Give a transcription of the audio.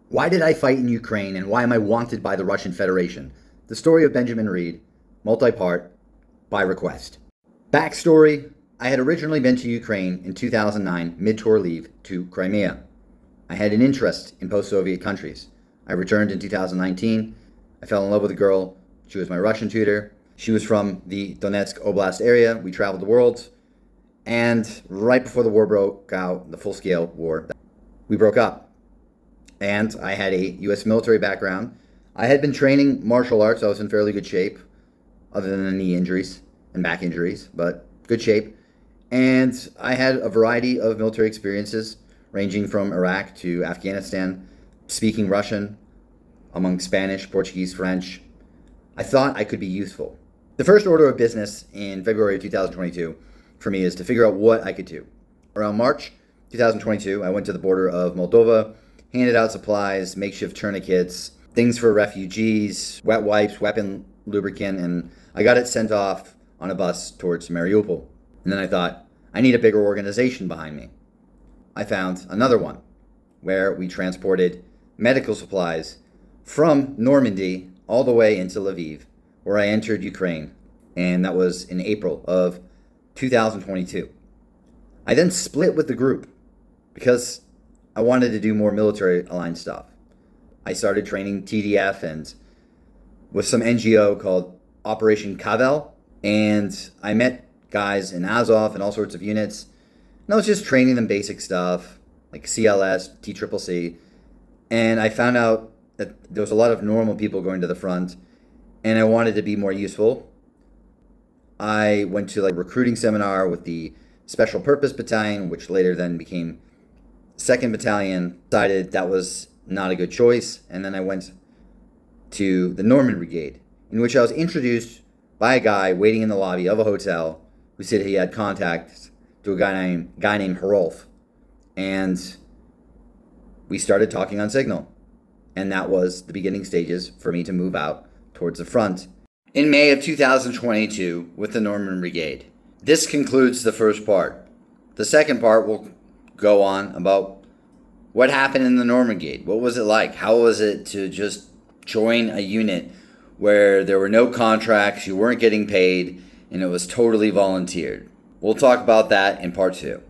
Why did I fight in Ukraine and why am I wanted by the Russian Federation? The story of Benjamin Reed, multi-part, by request. Backstory: I had originally been to Ukraine in 2009 mid-tour leave to Crimea. I had an interest in post-Soviet countries. I returned in 2019. I fell in love with a girl. She was my Russian tutor. She was from the Donetsk Oblast area. We traveled the world. And right before the war broke out, the full-scale war, we broke up. And I had a U.S. military background. I had been training martial arts. I was in fairly good shape, other than the knee injuries and back injuries, but good shape. And I had a variety of military experiences, ranging from Iraq to Afghanistan, speaking Russian, among Spanish, Portuguese, French. I thought I could be useful. The first order of business in February of 2022 for me is to figure out what I could do. Around March 2022, I went to the border of Moldova, handed out supplies, makeshift tourniquets, things for refugees, wet wipes, weapon lubricant, and I got it sent off on a bus towards Mariupol. And then I thought, I need a bigger organization behind me. I found another one where we transported medical supplies from Normandy all the way into Lviv, where I entered Ukraine, and that was in April of 2022. I then split with the group because I wanted to do more military aligned stuff. I started training TDF and with some NGO called Operation Kavel, and I met guys in Azov and all sorts of units, and I was just training them basic stuff like CLS, TCCC, and I found out that there was a lot of normal people going to the front, and I wanted to be more useful. I went to a recruiting seminar with the Special Purpose Battalion, which later then became 2nd Battalion. Decided that was not a good choice, and then I went to the Norman Brigade, in which I was introduced by a guy waiting in the lobby of a hotel who said he had contacts to a guy named Herolf, and we started talking on Signal, and that was the beginning stages for me to move out towards the front in May of 2022 with the Norman Brigade. This concludes the first part. The second part will go on about what happened in the Norman Brigade. What was it like? How was it to just join a unit where there were no contracts, you weren't getting paid, and it was totally volunteered? We'll talk about that in part 2.